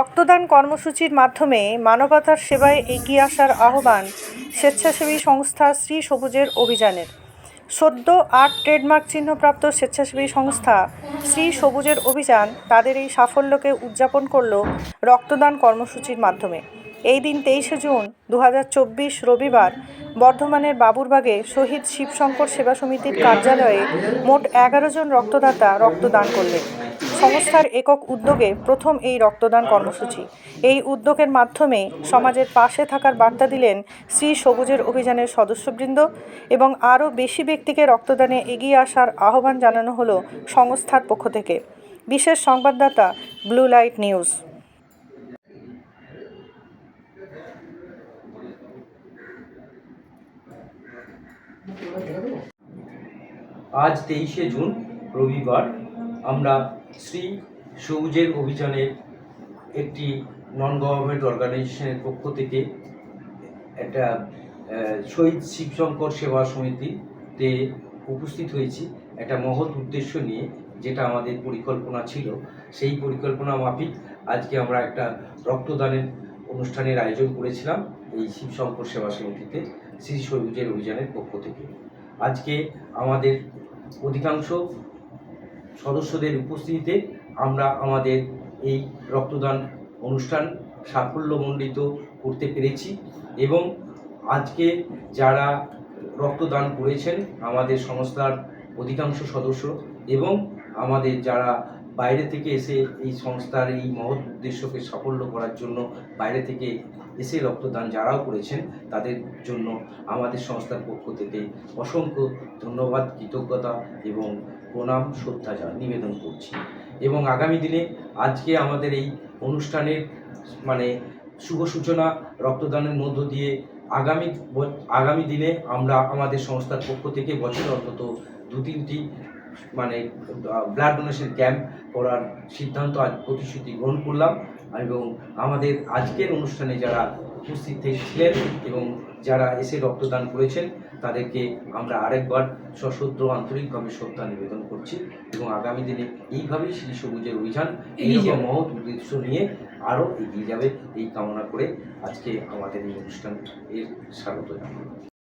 রক্তদান কর্মসূচির মাধ্যমে মানবতার সেবায় এগিয়ে আসার আহ্বান স্বেচ্ছাসেবী সংস্থা শ্রী সবুজের অভিযানের। সদ্য ৮ ট্রেডমার্ক চিহ্নপ্রাপ্ত স্বেচ্ছাসেবী সংস্থা শ্রী সবুজের অভিযান তাদের এই সাফল্যকে উদযাপন করল রক্তদান কর্মসূচির মাধ্যমে। এই দিন 23শে জুন 2024 রবিবার বর্ধমানের বাবুরবাগে শহীদ শিবশঙ্কর সেবা সমিতির কার্যালয়ে মোট 11 জন রক্তদাতা রক্তদান করলেন। সংস্থার একক উদ্যোগে প্রথম এই রক্তদান কর্মসূচি। এই উদ্যোগের মাধ্যমে সমাজের পাশে থাকার বার্তা দিলেন শ্রী সবুজের অভিযানের সদস্যবৃন্দ এবং আরও বেশি ব্যক্তিকে রক্তদানে এগিয়ে আসার আহ্বান জানানো হলো সংস্থার পক্ষ থেকে। বিশেষ সংবাদদাতা ব্লু লাইট নিউজ। আজ 23শে জুন রবিবার আমরা শ্রী সবুজের অভিযানের একটি নন গভর্নমেন্ট অর্গানাইজেশনের পক্ষ থেকে একটা শহীদ শিবশঙ্কর সেবা সমিতিতে উপস্থিত হয়েছি একটা মহৎ উদ্দেশ্য নিয়ে, যেটা আমাদের পরিকল্পনা ছিল। সেই পরিকল্পনা মাফিক আজকে আমরা একটা রক্তদানের অনুষ্ঠানের আয়োজন করেছিলাম এই শিবশঙ্কর সেবা সমিতিতে শ্রী সবুজের অভিযানের পক্ষ থেকে। আজকে আমাদের অধিকাংশ সদস্যদের উপস্থিতিতে আমরা আমাদের এই রক্তদান অনুষ্ঠান সাফল্যমণ্ডিত করতে পেরেছি এবং আজকে যারা রক্তদান করেছেন আমাদের সংস্থার অধিকাংশ সদস্য এবং আমাদের যারা বাইরে থেকে এসে এই সংস্থার এই মহৎ উদ্দেশ্যকে সাফল্য করার জন্য বাইরে থেকে এসে রক্তদান যারাও করেছেন তাদের জন্য আমাদের সংস্থার পক্ষ থেকে অসংখ্য ধন্যবাদ, কৃতজ্ঞতা এবং প্রণাম শ্রদ্ধা নিবেদন করছি। এবং আগামী দিনে আজকে আমাদের এই অনুষ্ঠানের শুভ সূচনা রক্তদানের মধ্য দিয়ে আগামী দিনে আমরা আমাদের সংস্থার পক্ষ থেকে বছরে অন্তত 2-3টি ব্লাড ডোনেশন ক্যাম্প করার সিদ্ধান্ত আজ প্রতিশ্রুতি গ্রহণ করলাম। এবং আমাদের আজকের অনুষ্ঠানে যারা উপস্থিত ছিলেন এবং যারা এসে রক্তদান করেছেন তাদেরকে আমরা আরেকবার সশ্রদ্ধ আন্তরিকভাবে শ্রদ্ধা নিবেদন করছি এবং আগামী দিনে এইভাবেই শ্রী সবুজের অভিযান এই মহৎ উদ্দেশ্য নিয়ে আরও এগিয়ে যাবে এই কামনা করে আজকে আমাদের এই অনুষ্ঠান এর স্বাগত জানাই।